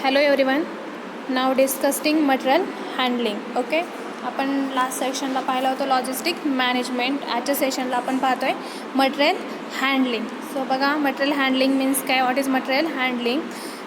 Hello everyone. Now discussing material handling. Okay, आपण last सेशनला पाहिलं होतं लॉजिस्टिक मॅनेजमेंट. आजच्या सेशनला आपण पाहतो आहे मटेरियल हँडलिंग. सो बघा, मटेरियल हँडलिंग मीन्स काय, what is material handling.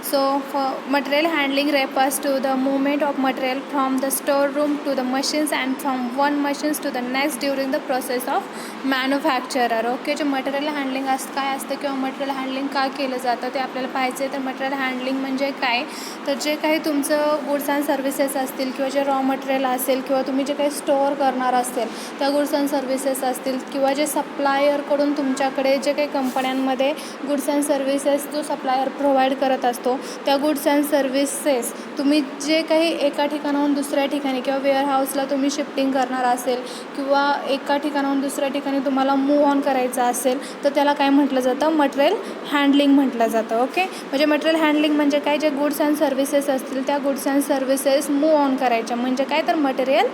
So for material handling refers to the movement of material from the storeroom to the machines and from one machines to the next during the process of manufacturer. Okay, जे material handling काय असतं किंवा material handling का केलं जातं ते आपल्याला पाहायचं आहे. तर मटेरियल हँडलिंग म्हणजे काय, तर जे काही तुमचं गुड्स अँड सर्व्हिसेस असतील किंवा जे रॉ मटेरियल असेल किंवा तुम्ही जे काही स्टोअर करणार असेल त्या गुड्स अँड सर्व्हिसेस असतील किंवा जे सप्लायरकडून तुमच्याकडे जे काही कंपन्यांमध्ये गुड्स अँड सर्व्हिसेस जो सप्लायर प्रोव्हाइड करत असतो त्या गुड्स अँड सर्व्हिसेस तुम्ही जे काही एका ठिकाणाहून दुसऱ्या ठिकाणी किंवा वेअरहाऊसला तुम्ही शिफ्टिंग करणार असेल किंवा एका ठिकाणाहून दुसऱ्या ठिकाणी तुम्हाला मूव्ह ऑन करायचं असेल तर त्याला काय म्हटलं जातं, मटेरियल हँडलिंग म्हटलं जातं. ओके, म्हणजे मटेरियल हँडलिंग म्हणजे काय, जे गुड्स अँड सर्व्हिसेस असतील त्या goods and services move on करायच्या म्हणजे काय, तर मटेरियल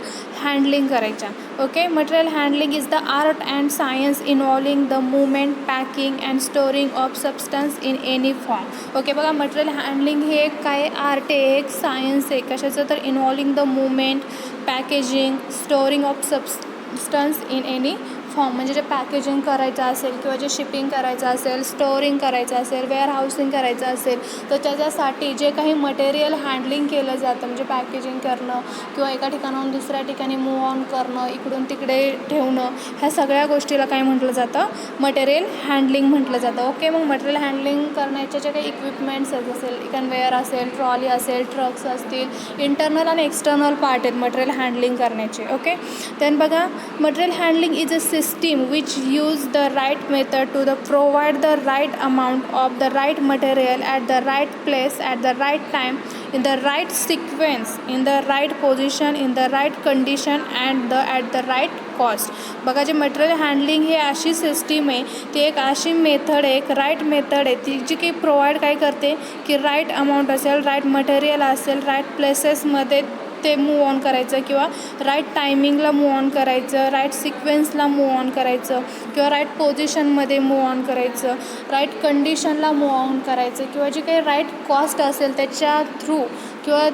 हँडलिंग करायच्या. Okay, material handling is the art and science involving the movement, packing and storing of substance in any form. Okay, बघा, मटेरियल हँडलिंग हे एक काय आर्ट आहे, एक सायन्स आहे. कशाचं, तर involving the movement, packaging, storing of substance in any form. म्हणजे जे पॅकेजिंग करायचं असेल किंवा जे शिपिंग करायचं असेल, स्टोअरिंग करायचं असेल, वेअर हाऊसिंग करायचं असेल तर त्याच्यासाठी जे काही मटेरियल हँडलिंग केलं जातं म्हणजे पॅकेजिंग करणं किंवा एका ठिकाणाहून दुसऱ्या ठिकाणी मूव्ह ऑन करणं, इकडून तिकडे ठेवणं, ह्या सगळ्या गोष्टीला काय म्हटलं जातं, मटेरियल हँडलिंग म्हटलं जातं. ओके, मग मटेरियल हँडलिंग करण्याचे जे काही इक्विपमेंट्स असेल, कन्वेअर असेल, ट्रॉली असेल, ट्रक्स असतील, इंटरनल आणि एक्सटर्नल पार्ट आहेत मटेरियल हँडलिंग करण्याचे. ओके, then बघा, material handling is a system which use the right method to provide the right amount of the right material at the right place at the right time in the right sequence in the right position in the right condition and at the right cost. बघा, जे material handling ही अशी system आहे, ती एक अशी method आहे, एक right method आहे, ती जी काही प्रोव्हाइड काय करते की राईट अमाऊंट असेल, राईट मटेरियल असेल, राईट प्लेसेसमध्ये ते मूव्ह ऑन करायचं किंवा राईट टायमिंगला मूव्ह ऑन करायचं, राईट सिक्वेन्सला मूव्ह ऑन करायचं किंवा राईट पोझिशनमध्ये मूव्ह ऑन करायचं, राईट कंडिशनला मूव्ह ऑन करायचं किंवा जी काही राईट कॉस्ट असेल त्याच्या थ्रू किंवा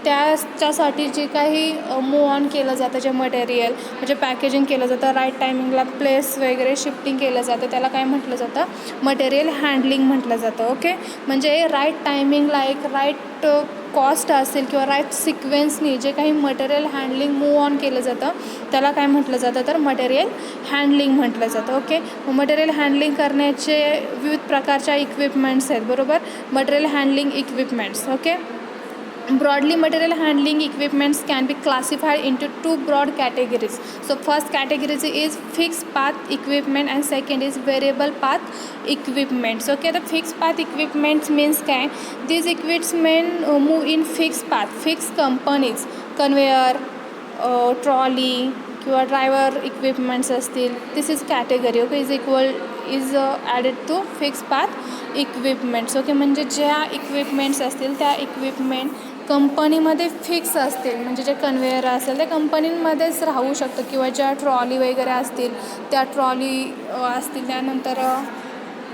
त्याच्यासाठी जे काही मूव्ह ऑन केलं जातं, जे मटेरियल म्हणजे पॅकेजिंग केलं जातं, राईट टायमिंगला प्लेस वगैरे शिफ्टिंग केलं जातं, त्याला काय म्हटलं जातं, मटेरियल हँडलिंग म्हटलं जातं. ओके, म्हणजे राईट टायमिंगला एक राईट कॉस्ट असेल किंवा राईट सिक्वेन्सनी जे काही मटेरियल हँडलिंग मूव्ह ऑन केलं जातं त्याला काय म्हटलं जातं, तर मटेरियल हँडलिंग म्हटलं जातं. ओके, मटेरियल हँडलिंग करण्याचे विविध प्रकारच्या इक्विपमेंट्स आहेत, बरोबर, material handling equipments. Okay, broadly material handling equipments can be classified into two broad categories. So first category is fixed path equipment and second is variable path equipments. Okay, the fixed path equipments means काय, these equipment move in fixed path, fixed companies, conveyor, trolley किंवा driver equipments असतील, this is category. Okay, is added to fix path equipments. Okay, म्हणजे ज्या equipments असतील त्या equipment कंपनीमध्ये fix असतील, म्हणजे जे कन्वेयर असेल त्या कंपनीमध्येच राहू शकतं किंवा ज्या ट्रॉली वगैरे असतील त्या ट्रॉली असतील, त्यानंतर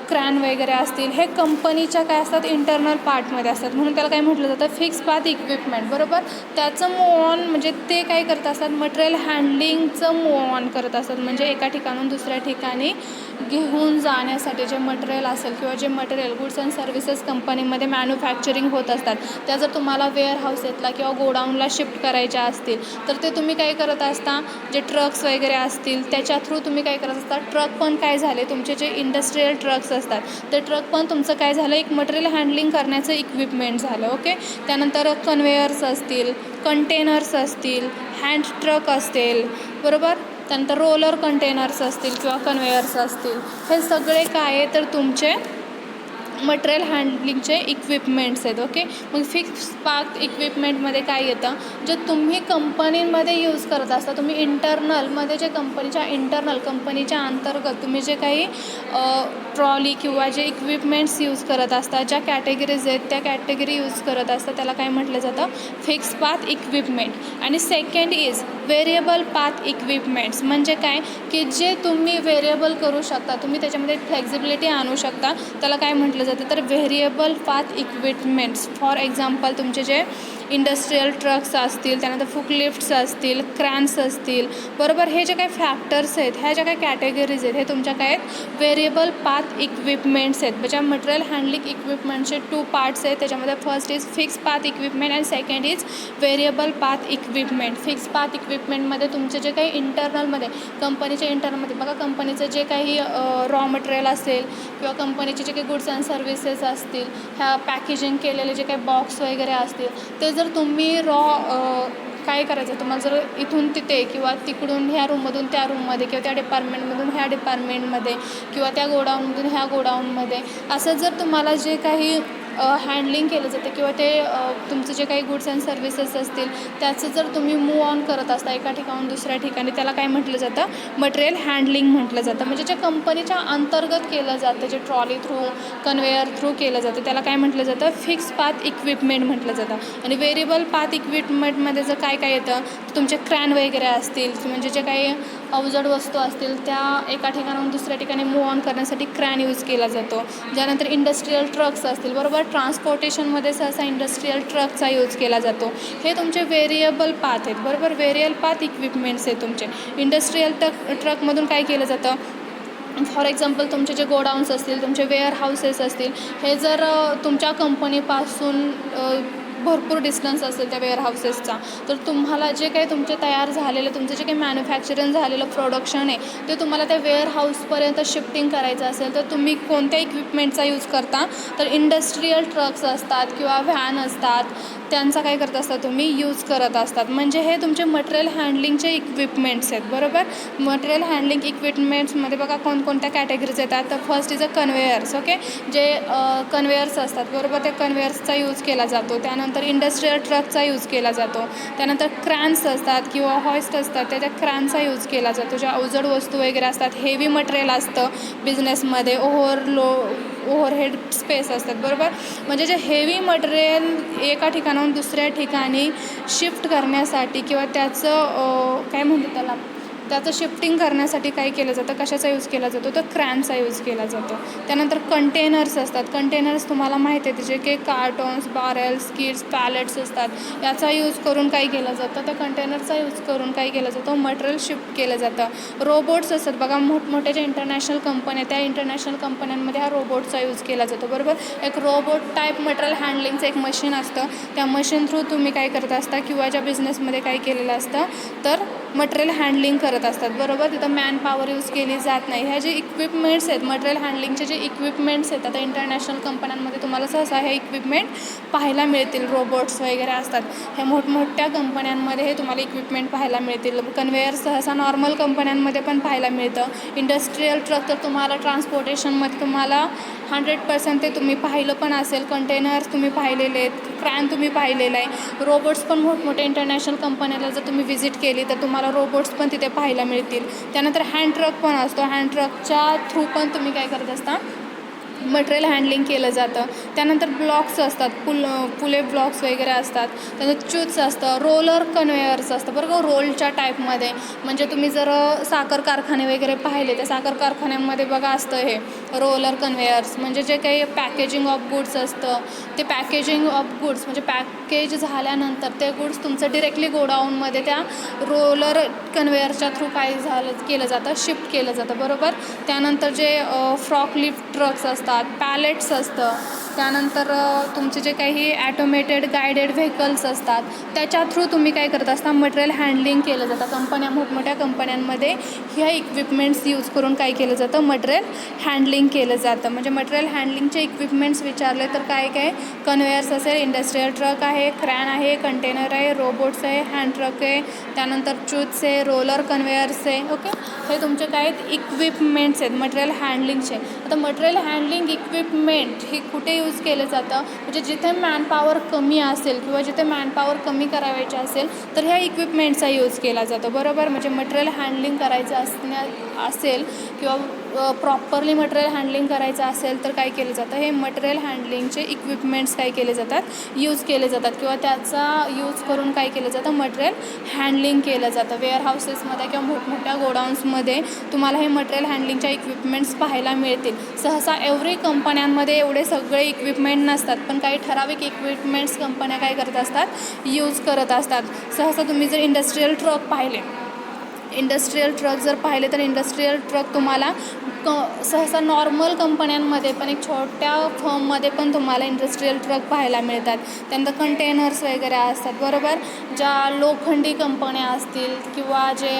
क्रॅन वगैरे असतील, हे कंपनीच्या काय असतात, इंटरनल पार्टमध्ये असतात, म्हणून त्याला काय म्हटलं जातं, फिक्स पाथ इक्विपमेंट. बरोबर, त्याचं मूव्ह ऑन म्हणजे ते काय करत असतात, मटेरियल हँडलिंगचं मूव्ह ऑन करत असतात, म्हणजे एका ठिकाणून दुसऱ्या ठिकाणी घेऊन जाण्यासाठी जे मटेरियल असेल किंवा जे मटेरियल गुड्स अँड सर्व्हिसेस कंपनीमध्ये मॅन्युफॅक्चरिंग होत असतात त्या जर तुम्हाला वेअर हाऊसेसला किंवा गोडाऊनला शिफ्ट करायच्या असतील तर ते तुम्ही काय करत असता, जे ट्रक्स वगैरे असतील त्याच्या थ्रू तुम्ही काय करत असता, ट्रक पण काय झाले तुमचे जे इंडस्ट्रियल ट्रक्स असतात ते ट्रक पण तुमचं काय झालं, एक मटेरियल हँडलिंग करण्याचं इक्विपमेंट झालं. ओके, त्यानंतर कन्वेयर्स असतील, कंटेनर्स असतील, हँड ट्रक असतील, बरोबर, त्यानंतर रोलर कंटेनर्स असतील किंवा कन्वेयर्स असतील, हे सगळे काय आहे तर तुमचे मटेरियल हँडलिंगचे इक्विपमेंट्स आहेत. ओके, मग फिक्स पाथ इक्विपमेंटमध्ये काय येतं, जे तुम्ही कंपनीमध्ये यूज करत असता, तुम्ही इंटरनलमध्ये जे कंपनीच्या अंतर्गत तुम्ही जे काही ट्रॉली किंवा जे इक्विपमेंट्स यूज करत असता, ज्या कॅटेगरीज आहेत त्या कॅटेगरी यूज करत असता त्याला काय म्हटलं जातं, फिक्स पाथ इक्विपमेंट. आणि second is variable path equipments, म्हणजे काय की जे तुम्ही व्हेरिएबल करू शकता, तुम्ही त्याच्यामध्ये फ्लेक्झिबिलिटी आणू शकता, त्याला काय म्हटलं जातं तर variable path equipments. For example तुमचे जे इंडस्ट्रीयल ट्रक्स असतील, त्यानंतर फुकलिफ्ट्स असतील, क्रॅन्स असतील, बरोबर. हे जे काही फॅक्टर्स आहेत, ह्या ज्या काही कॅटेगरीज आहेत, हे तुमच्या काय आहेत व्हेरिएबल पाथ इक्विपमेंट्स आहेत. म्हणजे मटेरियल हँडलिंग इक्विपमेंटचे 2 पार्ट्स आहेत. त्याच्यामध्ये first is fix path equipment and second is variable path equipment. Fix path इक्विपमेंटमध्ये तुमचे जे काही इंटरनलमध्ये कंपनीच्या इंटरनलमध्ये बघा, कंपनीचं जे काही रॉ मटेरियल असेल किंवा कंपनीचे जे काही गुड्स अँड सर्व्हिसेस असतील, ह्या पॅकेजिंग केलेले जे काही बॉक्स वगैरे असतील, ते जर तुम्ही काय करायचं, तुम्हाला जर इथून तिथे किंवा तिकडून ह्या रूममधून त्या रूममध्ये किंवा त्या डिपार्टमेंटमधून ह्या डिपार्टमेंटमध्ये किंवा त्या गोडाऊनमधून ह्या गोडाऊनमध्ये असं जर तुम्हाला जे काही हँडलिंग केलं जातं किंवा ते तुमचं जे काही गुड्स अँड सर्व्हिसेस असतील त्याचं जर तुम्ही मूव ऑन करत असता एका ठिकाणून दुसऱ्या ठिकाणी, त्याला काय म्हटलं जातं मटेरियल हँडलिंग म्हटलं जातं. म्हणजे जे कंपनीच्या अंतर्गत केलं जातं, जे ट्रॉली थ्रू कन्वेयर थ्रू केलं जातं, त्याला काय म्हटलं जातं फिक्स पाथ इक्विपमेंट म्हटलं जातं. आणि व्हेरिएबल पाथ इक्विपमेंटमध्ये जर काय काय येतं, तुमचे क्रॅन वगैरे असतील, म्हणजे जे काही अवजड वस्तू असतील त्या एका ठिकाणाहून दुसऱ्या ठिकाणी मूव ऑन करण्यासाठी क्रॅन यूज केला जातो. त्यानंतर इंडस्ट्रीयल ट्रक्स असतील, बरोबर. ट्रान्सपोर्टेशनमध्ये सहसा इंडस्ट्रीयल ट्रकचा यूज केला जातो. हे तुमचे व्हेरिएबल पाथ आहेत, बरोबर. व्हेरिएबल पाथ इक्विपमेंट्स आहेत तुमचे. इंडस्ट्रीयल ट्रकमधून काय केलं जातं, फॉर एक्झाम्पल तुमचे जे गोडाऊन्स असतील, तुमचे वेअर हाऊसेस असतील, हे जर तुमच्या कंपनीपासून भरपूर डिस्टन्स असेल त्या वेअर हाऊसेसचा, तर तुम्हाला जे काही तुमचे तयार झालेलं, तुमचं जे काही मॅन्युफॅक्चरिंग झालेलं प्रोडक्शन आहे ते तुम्हाला त्या वेअर हाऊसपर्यंत शिफ्टिंग करायचं असेल तर तुम्ही कोणत्या इक्विपमेंटचा यूज करता, तर इंडस्ट्रीयल ट्रक्स असतात किंवा व्हॅन असतात, त्यांचा काय करत असता तुम्ही यूज करत असतात. म्हणजे हे तुमचे मटेरियल हँडलिंगचे इक्विपमेंट्स आहेत, बरोबर. मटेरियल हँडलिंग इक्विपमेंट्समध्ये बघा कोणकोणत्या कॅटेगरीज येतात. तर first is a conveyors, okay, जे कन्वेयर्स असतात, बरोबर. त्या कन्वेयर्सचा यूज केला जातो. त्यानंतर इंडस्ट्रीयल ट्रकचा यूज केला जातो. त्यानंतर क्रॅन्स असतात किंवा हॉइस्ट असतात, त्या क्रॅनचा यूज केला जातो. ज्या अवजड वस्तू वगैरे असतात, हेवी मटेरियल असतं बिझनेसमध्ये, ओव्हरहेड स्पेस असतात, बरोबर. म्हणजे जे हेवी मटेरियल एका ठिकाणाहून दुसऱ्या ठिकाणी शिफ्ट करण्यासाठी किंवा त्याचं काय म्हणतात त्याचं शिफ्टिंग करण्यासाठी काय केलं जातं, कशाचा यूज केला जातो, तर क्रॅनचा यूज केला जातो. त्यानंतर कंटेनर्स असतात. कंटेनर्स तुम्हाला माहिती आहे, जे काही कार्टन्स, बॅरेल्स, किट्स, पॅलेट्स असतात, याचा यूज करून काय केलं जातं, त्या कंटेनरचा यूज करून काय केलं जातं मटेरियल शिफ्ट केलं जातं. रोबोट्स असतात बघा, मोठमोठ्या ज्या इंटरनॅशनल कंपन्या, त्या इंटरनॅशनल कंपन्यांमध्ये हा रोबोटचा यूज केला जातो, बरोबर. एक रोबोट टाईप मटेरियल हँडलिंगचं एक मशीन असतं, त्या मशीन थ्रू तुम्ही काय करत असता किंवा ज्या बिझनेसमध्ये काय केलेलं असतं तर मटेरियल हँडलिंग करत असतात, बरोबर. तिथं मॅन पॉवर यूज केली जात नाही. ह्या जे इक्विपमेंट्स आहेत, मटेरियल हँडलिंगचे जे इक्विपमेंट्स आहेत, आता इंटरनॅशनल कंपन्यांमध्ये तुम्हाला सहसा हे इक्विपमेंट पाहायला मिळतील. रोबोट्स वगैरे असतात, ह्या मोठमोठ्या कंपन्यांमध्ये हे तुम्हाला इक्विपमेंट पाहायला मिळतील. कन्वेयर सहसा नॉर्मल कंपन्यांमध्ये पण पाहायला मिळतं. इंडस्ट्रीयल ट्रक तर तुम्हाला ट्रान्सपोर्टेशनमध्ये तुम्हाला 100% ते तुम्ही पाहिलं पण असेल. कंटेनर्स तुम्ही पाहिलेले आहेत, क्रॅन तुम्ही पाहिलेलं आहे. रोबोट्स पण मोठमोठ्या इंटरनॅशनल कंपन्याला जर तुम्ही व्हिजिट केली तर तुम्हाला रोबोट्स पण तिथे पाहायला मिळतील. त्यानंतर हँड ट्रक पण असतो, हँड ट्रकच्या थ्रू पण तुम्ही काय करत असता मटेरियल हँडलिंग केलं जातं. त्यानंतर ब्लॉक्स असतात, पुले ब्लॉक्स वगैरे असतात. त्यानंतर च्यूट्स असतं, रोलर कन्वेयर्स असतं, बरोबर. रोलच्या टाईपमध्ये, म्हणजे तुम्ही जर साखर कारखाने वगैरे पाहिले, त्या साखर कारखान्यांमध्ये बघा असतं हे रोलर कन्वेयर्स. म्हणजे जे काही पॅकेजिंग ऑफ गुड्स असतं, ते पॅकेजिंग ऑफ गुड्स म्हणजे पॅकेज झाल्यानंतर ते गुड्स तुमचं डिरेक्टली गोडाऊनमध्ये त्या रोलर कन्वेयरच्या थ्रू काय केलं जातं शिफ्ट केलं जातं, बरोबर. त्यानंतर जे फ्रॉकलिफ्ट ट्रक्स असतात, पॅलेट्स असतं, त्यानंतर तुमचे जे काही ॲटोमेटेड गायडेड व्हेकल्स असतात, त्याच्या थ्रू तुम्ही काय करत असता मटेरियल हँडलिंग केलं जातं. मोठमोठ्या कंपन्यांमध्ये ह्या इक्विपमेंट्स यूज करून काय केलं जातं मटेरियल हँडलिंग केलं जातं. म्हणजे मटेरियल हँडलिंगचे इक्विपमेंट्स विचारले तर काय काय कन्वेयर्स असेल, इंडस्ट्रीयल ट्रक आहे, क्रॅन आहे, कंटेनर आहे, रोबोट्स आहे, हँड ट्रक आहे, त्यानंतर च्यूट्स आहे, रोलर कन्वेयर्स आहे, ओके. हे तुमचे काय आहेत इक्विपमेंट्स आहेत मटेरियल हँडलिंगचे. आता मटेरियल हँडलिंग इक्विपमेंट हे कुठे यूज केलं जातं, म्हणजे जिथे मॅनपॉवर कमी असेल किंवा जिथे मॅनपॉवर कमी करावायचे असेल तर ह्या इक्विपमेंटचा यूज केला जातो, बरोबर. म्हणजे मटेरियल हँडलिंग करायचं असेल किंवा प्रॉपरली मटेरियल हँडलिंग करायचं असेल तर काय केलं जातं, हे मटेरियल हँडलिंगचे इक्विपमेंट्स काय केले जातात, यूज केले जातात किंवा त्याचा यूज करून काय केलं जातं, मटेरियल हँडलिंग केलं जातं. वेअरहाऊसेसमध्ये किंवा मोठमोठ्या गोडाऊन्समध्ये तुम्हाला हे मटेरियल हँडलिंगच्या इक्विपमेंट्स पाहायला मिळतील. सहसा एव्हरी कंपन्यांमध्ये एवढे सगळे इक्विपमेंट नसतात, पण काही ठराविक इक्विपमेंट्स कंपन्या काय करत असतात, यूज करत असतात. सहसा तुम्ही जर इंडस्ट्रीयल ट्रक पाहिले तर इंडस्ट्रीयल ट्रक तुम्हाला सहसा नॉर्मल कंपन्यांमध्ये पण एक छोट्या फर्ममध्ये पण तुम्हाला इंडस्ट्रीयल ट्रक पाहायला मिळतात. त्यानंतर कंटेनर्स वगैरे असतात, बरोबर. ज्या लोखंडी कंपन्या असतील किंवा जे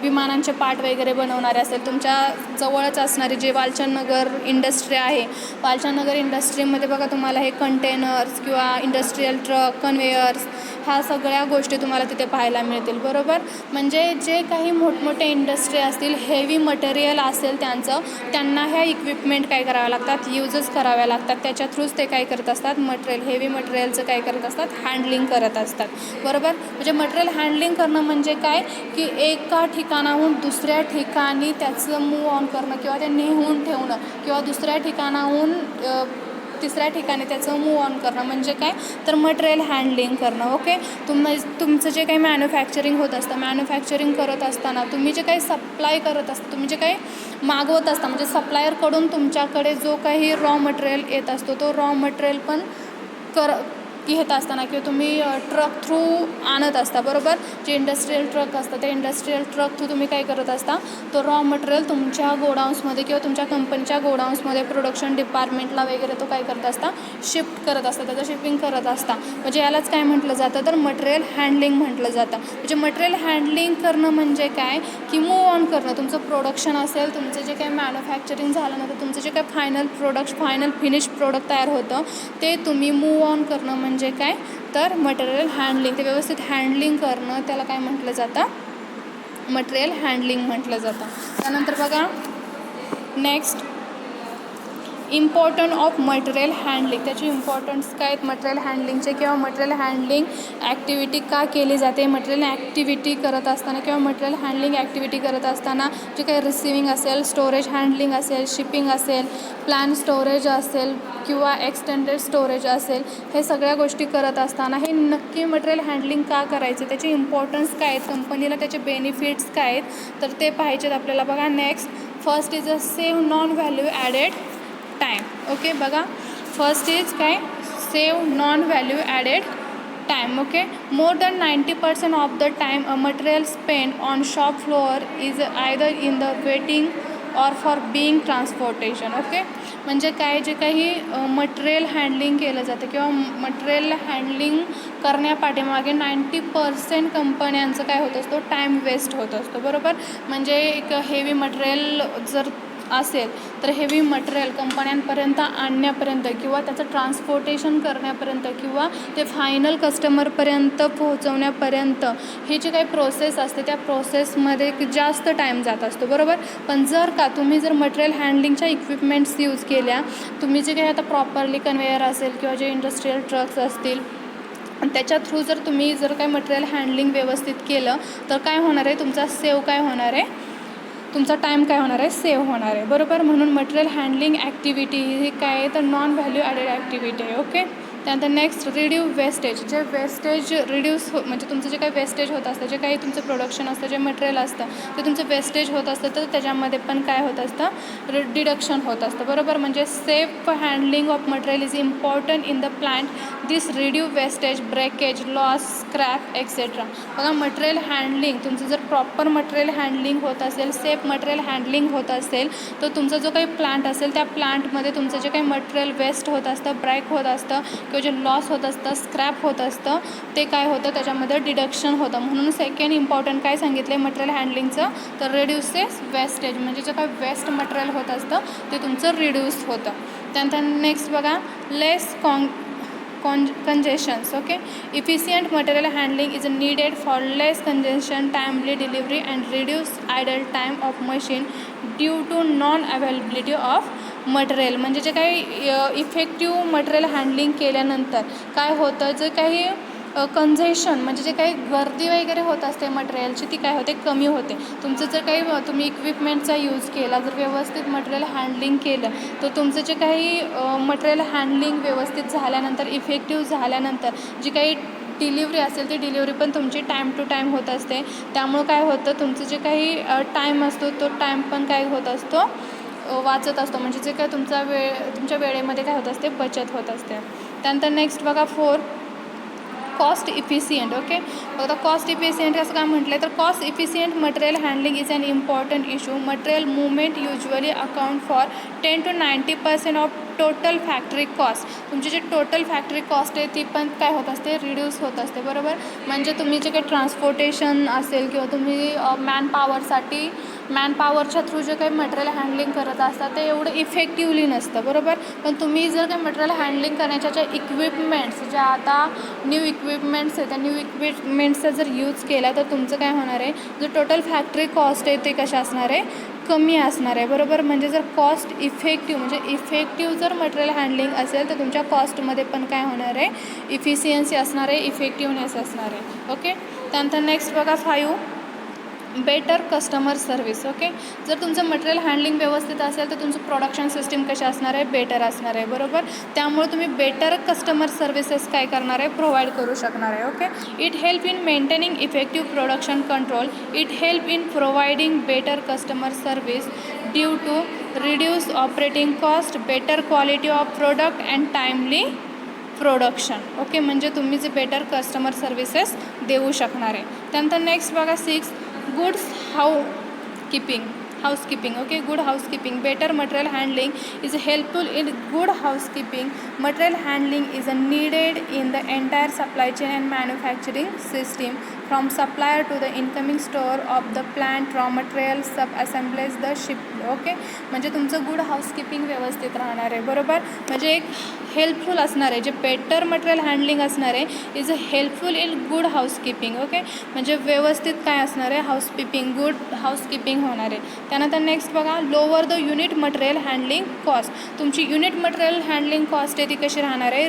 विमानांचे पार्ट वगैरे बनवणारे असेल, तुमच्या जवळच असणारी जे वालचंदनगर इंडस्ट्री आहे, वालचंदनगर इंडस्ट्रीमध्ये बघा तुम्हाला हे कंटेनर्स किंवा इंडस्ट्रीयल ट्रक, कन्वेयर्स, ह्या सगळ्या गोष्टी तुम्हाला तिथे पाहायला मिळतील, बरोबर. म्हणजे जे काही मोठमोठे इंडस्ट्री असतील, हेवी मटेरियल असेल त्यांना ह्या इक्विपमेंट काय कराव्या लागतात, यूजच कराव्या लागतात. त्याच्या थ्रूच ते काय करत असतात, हेवी मटेरियलचं काय करत असतात, हँडलिंग करत असतात, बरोबर. म्हणजे मटेरियल हँडलिंग करणं म्हणजे काय, की एका ठिकाणाहून दुसऱ्या ठिकाणी त्याचं मूव ऑन करणं किंवा ते नेऊन ठेवणं किंवा दुसऱ्या ठिकाणाहून तिसऱ्या ठिकाणी त्याचं मूव ऑन करणं म्हणजे काय, तर मटेरियल हँडलिंग करणं. ओके. तुमचं जे काही मॅन्युफॅक्चरिंग होत असतं, मॅन्युफॅक्चरिंग करत असताना तुम्ही जे काही सप्लाय करत असता, तुम्ही जे काही मागवत असता, म्हणजे सप्लायरकडून तुमच्याकडे जो काही रॉ मटेरियल येत असतो, तो रॉ मटेरियल पण घेत असताना किंवा तुम्ही ट्रक थ्रू आणत असता, बरोबर. जे इंडस्ट्रीयल ट्रक असतं, ते इंडस्ट्रीयल ट्रक थ्रू तुम्ही काय करत असता, तो रॉ मटेरियल तुमच्या गोडाऊन्समध्ये किंवा तुमच्या कंपनीच्या गोडाऊन्समध्ये प्रोडक्शन डिपार्टमेंटला वगैरे तो काय करत असता, शिफ्ट करत असता, त्याचं शिपिंग करत असता. म्हणजे यालाच काय म्हटलं जातं, तर मटेरियल हँडलिंग म्हटलं जातं. म्हणजे मटेरियल हँडलिंग करणं म्हणजे काय, की मूव ऑन करणं. तुमचं प्रोडक्शन असेल, तुमचं जे काही मॅन्युफॅक्चरिंग झालं नंतर तुमचं जे काही फायनल फिनिश प्रोडक्ट तयार होतं, ते तुम्ही मूव ऑन करणं म्हणजे काय, तर मटेरियल हँडलिंग. ते व्यवस्थित हँडलिंग करणं, त्याला काय म्हटलं जातं, मटेरियल हँडलिंग म्हटलं जातं. त्यानंतर बघा next, important of material handling. त्याची इम्पॉर्टन्स काय आहेत मटेरियल हँडलिंगचे किंवा मटेरियल हँडलिंग ॲक्टिव्हिटी का केली जाते. मटेरियल ॲक्टिव्हिटी करत असताना किंवा मटेरियल हँडलिंग ॲक्टिव्हिटी करत असताना जे काही रिसिविंग असेल, स्टोरेज हँडलिंग असेल, शिपिंग असेल, प्लॅन स्टोरेज असेल किंवा एक्सटेंडेड स्टोरेज असेल, हे सगळ्या गोष्टी करत असताना हे नक्की मटेरियल हँडलिंग का करायचे, त्याची इम्पॉर्टन्स काय आहेत, कंपनीला त्याचे बेनिफिट्स काय आहेत, तर ते पाहिजेत आपल्याला. बघा next, first is a save non value added time. Okay. बघा फर्स्ट इज काय, save non value added time. Okay. More than 90% of the time a material spend on shop floor is either in the waiting or for being transportation. Okay. म्हणजे काय, जे काही material handling केलं जातं किंवा material handling करण्यापाठीमागे 90% कंपन्यांचं काय होत असतो, टाईम वेस्ट होत असतो, बरोबर. म्हणजे एक हेवी मटेरियल जर असेल तर हेवी मटेरियल कंपन्यांपर्यंत आणण्यापर्यंत किंवा त्याचं ट्रान्सपोर्टेशन करण्यापर्यंत किंवा ते फायनल कस्टमरपर्यंत पोहोचवण्यापर्यंत ही जी काही प्रोसेस असते, त्या प्रोसेसमध्ये जास्त टाईम जात असतो, बरोबर. पण तुम्ही जर मटेरियल हँडलिंगच्या इक्विपमेंट्स यूज केल्या, तुम्ही जे काही आता प्रॉपरली कन्वेयर असेल किंवा जे इंडस्ट्रीयल ट्रक्स असतील, त्याच्या थ्रू जर तुम्ही काही मटेरियल हँडलिंग व्यवस्थित केलं तर काय होणार आहे, तुमचा काय होणार आहे, तुमचा टाईम काय होणार आहे, सेव्ह होणार आहे, बरोबर. म्हणून मटेरियल हँडलिंग ॲक्टिव्हिटी ही काय आहे, तर नॉन व्हॅल्यू ॲडेड ॲक्टिव्हिटी आहे. ओके. त्यानंतर नेक्स्ट, रिड्यूस वेस्टेज. जे वेस्टेज रिड्यूस म्हणजे तुमचं जे काही वेस्टेज होत असतं, जे काही तुमचं प्रोडक्शन असतं, जे मटेरियल असतं ते तुमचं वेस्टेज होत असतं, तर त्याच्यामध्ये पण काय होत असतं, डिडक्शन होत असतं, बरोबर. म्हणजे safe handling of material is important in the plant. This reduce wastage, breakage, loss, scrap etcetera. बघा मटेरियल हँडलिंग, तुमचं जर प्रॉपर मटेरियल हँडलिंग होत असेल, सेफ मटेरियल हँडलिंग होत असेल, तर तुमचा जो काही प्लांट असेल, त्या प्लांटमध्ये तुमचं जे काही मटेरियल वेस्ट होत असतं, ब्रेक होत असतं किंवा जे लॉस होत असतं, स्क्रॅप होत असतं, ते काय होतं, त्याच्यामध्ये डिडक्शन होतं. म्हणून सेकंड इम्पॉर्टंट काय सांगितलं आहे मटेरियल हँडलिंगचं, तर रिड्यूसेस वेस्टेज. म्हणजे जे काही वेस्ट मटेरियल होत असतं ते तुमचं रिड्यूस होतं. त्यानंतर नेक्स्ट बघा, लेस congestions. Okay. Efficient material handling is needed for less congestion, timely delivery and reduce idle time of machine due to non-availability of material. म्हणजे जे काही इफेक्टिव्ह मटेरियल हँडलिंग केल्यानंतर काय होतं, जे काही कंजेशन म्हणजे जे काही गर्दी वगैरे होत असते मटेरियलची ती काय होते, कमी होते. तुमचं जर काही तुम्ही इक्विपमेंटचा यूज केला, जर व्यवस्थित मटेरियल हँडलिंग केलं, तर तुमचं जे काही मटेरियल हँडलिंग व्यवस्थित झाल्यानंतर, इफेक्टिव्ह झाल्यानंतर जी काही डिलिव्हरी असेल ती डिलिव्हरी पण तुमची टाईम टू टाईम होत असते. त्यामुळं काय होतं, तुमचं जे काही टाईम असतो तो टाईम पण काय होत असतो, वाचत असतो. म्हणजे जे काय तुमच्या वेळेमध्ये काय होत असते, बचत होत असते. त्यानंतर नेक्स्ट बघा 4 कॉस्ट इफिशियंट. ओके, बघा कॉस्ट इफिशियंट असं काय म्हटलं तर cost efficient material handling is an important issue. Material movement usually account for 10 to 90% of total factory cost. तुमची जी टोटल फॅक्टरी कॉस्ट आहे ती पण काय होत असते, रिड्यूस होत असते. बरोबर, म्हणजे तुम्ही जे काही ट्रान्सपोर्टेशन असेल किंवा तुम्ही मॅनपॉवरच्या थ्रू जे काही मटेरियल हँडलिंग करत असतात ते एवढं इफेक्टिव्हली नसतं. बरोबर, पण तुम्ही जर काही मटेरियल हँडलिंग करण्याच्या ज्या इक्विपमेंट्स, ज्या आता न्यू इक्विपमेंट्स आहे, त्या न्यू इक्विपमेंट्सचा जर यूज केला तर तुमचं काय होणार आहे, जो टोटल फॅक्टरी कॉस्ट आहे ते कशा असणार आहे, कमी असणार आहे. बरोबर, म्हणजे जर कॉस्ट इफेक्टिव्ह म्हणजे इफेक्टिव्ह जर मटेरियल हँडलिंग असेल तर तुमच्या कॉस्टमध्ये पण काय होणार आहे, इफिशियन्सी असणार आहे, इफेक्टिव्हनेस असणार आहे. ओके, त्यानंतर नेक्स्ट बघा 5 बेटर कस्टमर सर्व्हिस. ओके, जर तुमचं मटेरियल हँडलिंग व्यवस्थित असेल तर तुमचं प्रोडक्शन सिस्टीम कशी असणार आहे, बेटर असणार आहे. बरोबर, त्यामुळे तुम्ही बेटर कस्टमर सर्व्हिसेस काय करणार आहे, प्रोव्हाइड करू शकणार आहे. Okay, it help in maintaining effective production control. It help in providing better customer service due to reduce operating cost, better quality of product and timely production. Okay, म्हणजे तुम्ही जे better customer services देऊ शकणार आहे. त्यानंतर next बघा 6 goods housekeeping. Okay, good housekeeping. Better material handling is helpful in good housekeeping. Material handling is needed in the entire supply chain and manufacturing system from supplier to the incoming store of the plant, raw material, sub assemblies, the ship. Okay, म्हणजे तुमचं good housekeeping व्यवस्थित राहणार आहे. बरोबर, म्हणजे एक helpful असणार आहे, जे बेटर मटेरियल हँडलिंग असणार आहे is helpful in good housekeeping. Okay, म्हणजे व्यवस्थित काय असणार आहे, गुड हाऊसकीपिंग होणार आहे. त्यानंतर नेक्स्ट बघा lower the unit material handling cost. तुमची युनिट मटेरियल हँडलिंग कॉस्ट आहे ती कशी राहणार आहे,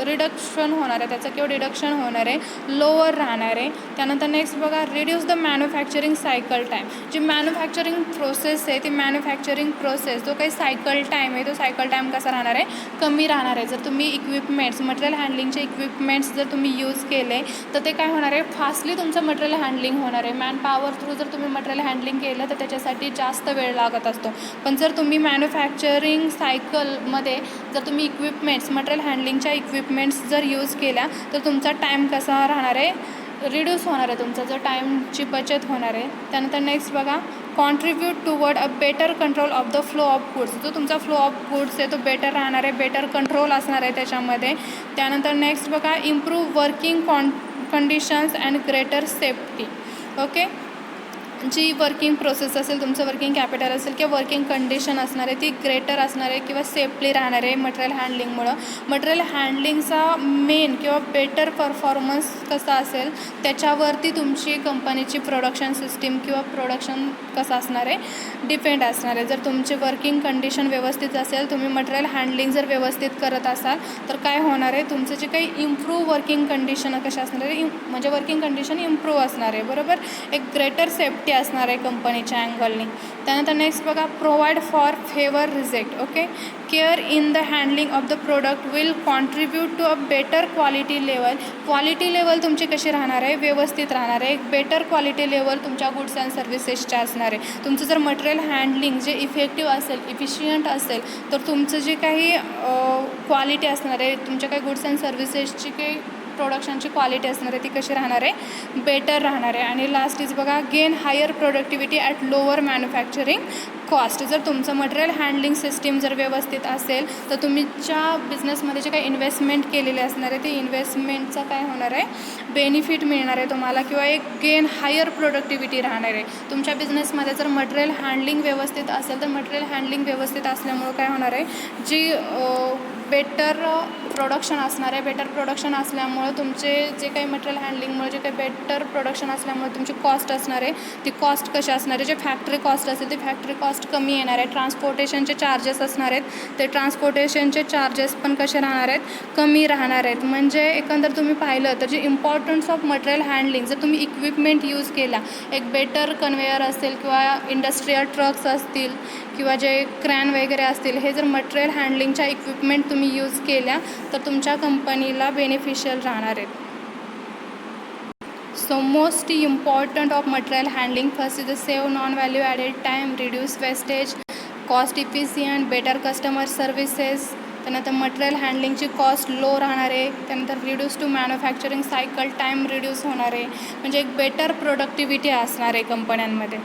रिडक्शन होणार आहे, त्याचं किंवा डिडक्शन होणार आहे, लोअर राहणार आहे. त्यानंतर नेक्स्ट बघा reduce the manufacturing cycle time. जी मॅन्युफॅक्चरिंग प्रोसेस आहे ती मॅन्युफॅक्चरिंग प्रोसेस जो काही सायकल टाईम आहे तो सायकल टाईम कसा राहणार आहे, कमी राहणार आहे. जर तुम्ही इक्विपमेंट्स मटेरियल हँडलिंगचे इक्विपमेंट्स जर तुम्ही यूज केले तर ते काय होणार आहे, फास्टली तुमचं मटेरियल हँडलिंग होणार आहे. मॅनपॉवर थ्रू जर तुम्ही मटेरियल हँडलिंग केलं तर त्याच्यासाठी जास्त वेळ लागत असतो. पण जर तुम्ही मॅन्युफॅक्चरिंग सायकलमध्ये जर तुम्ही मटेरियल हँडलिंगच्या इक्विपमेंट्स जर यूज केल्या तर तुमचा टाईम कसा राहणार आहे, रिड्यूस होणार आहे, तुमचा जर टाईमची बचत होणार आहे. त्यानंतर नेक्स्ट बघा contribute toward a better control of the flow of goods. जो तुमचा फ्लो ऑफ गुड्स आहे तो बेटर राहणार आहे, बेटर कंट्रोल असणार आहे त्याच्यामध्ये. त्यानंतर नेक्स्ट बघा improve working conditions and greater safety. Okay, जी वर्किंग प्रोसेस असेल, तुमचं वर्किंग कॅपिटल असेल किंवा वर्किंग कंडिशन असणार आहे ती ग्रेटर असणार आहे किंवा सेफली राहणार आहे मटेरियल हँडलिंगमुळं. मटेरियल हँडलिंगचा मेन किंवा बेटर परफॉर्मन्स कसा असेल त्याच्यावरती तुमची कंपनीची प्रोडक्शन सिस्टीम किंवा प्रोडक्शन कसं असणार आहे, डिपेंड असणार आहे. जर तुमचे वर्किंग कंडिशन व्यवस्थित असेल, तुम्ही मटेरियल हँडलिंग जर व्यवस्थित करत असाल तर काय होणार आहे, तुमचं जे काही इम्प्रूव्ह वर्किंग कंडिशन कशा असणार आहे, म्हणजे वर्किंग कंडिशन इम्प्रूव्ह असणार आहे. बरोबर, एक ग्रेटर सेफ्टी असणार आहे कंपनीच्या अँगलनी. त्यानंतर नेक्स्ट बघा provide for favour reject. Okay, care in the handling of the product will contribute to a better quality level. Quality level तुमची कशी राहणार आहे, व्यवस्थित राहणार आहे. एक बेटर क्वालिटी लेवल तुमच्या गुड्स अँड सर्व्हिसेसच्या असणार आहे. तुमचं जर मटेरियल हँडलिंग जे इफेक्टिव्ह असेल, इफिशियंट असेल तर तुमचं जे काही क्वालिटी असणार आहे, तुमच्या काही गुड्स अँड सर्व्हिसेसची काही प्रोडक्शनची क्वालिटी असणार आहे ती कशी राहणार आहे, बेटर राहणार आहे. आणि लास्ट इज बघा gain higher productivity at lower manufacturing cost. जर तुमचं मटेरियल हँडलिंग सिस्टीम जर व्यवस्थित असेल तर तुमच्या बिझनेसमध्ये जे काही इन्व्हेस्टमेंट केलेले असणार आहे ते इन्व्हेस्टमेंटचा काय होणार आहे, बेनिफिट मिळणार आहे तुम्हाला किंवा एक गेन हायर प्रोडक्टिव्हिटी राहणार आहे तुमच्या बिझनेसमध्ये. जर मटेरियल हँडलिंग व्यवस्थित असेल तर मटेरियल हँडलिंग व्यवस्थित असल्यामुळं काय होणार आहे, जी बेटर प्रोडक्शन असणार आहे. बेटर प्रोडक्शन असल्यामुळं तुमचे जे काही मटेरियल हँडलिंगमुळे जे काही बेटर प्रोडक्शन असल्यामुळे तुमची कॉस्ट असणार आहे, ती कॉस्ट कशी असणार आहे, जे फॅक्टरी कॉस्ट असेल ती फॅक्टरी कॉस्ट कमी येणार आहे. ट्रान्सपोर्टेशनचे चार्जेस असणार आहेत, ते ट्रान्सपोर्टेशनचे चार्जेस पण कसे राहणार आहेत, कमी राहणार आहेत. म्हणजे एकंदर तुम्ही पाहिलं तर जे इम्पॉर्टन्स ऑफ मटेरियल हँडलिंग, जर तुम्ही इक्विपमेंट यूज केला, एक बेटर कन्वेयर असेल किंवा इंडस्ट्रियल ट्रक्स असतील किंवा जे क्रॅन वगैरे असतील, हे जर मटेरियल हँडलिंगच्या इक्विपमेंट तुम्ही यूज केल्या तर तुमच्या कंपनीला बेनिफिशियल राहणार आहेत. So most important of material handling, first is the save non-value added time, reduce wastage, cost efficient, better customer services. त्यानंतर मटेरियल हँडलिंगची कॉस्ट लो राहणार आहे. त्यानंतर reduce to manufacturing cycle time reduce होणार आहे. म्हणजे एक बेटर प्रोडक्टिव्हिटी असणार आहे कंपन्यांमध्ये.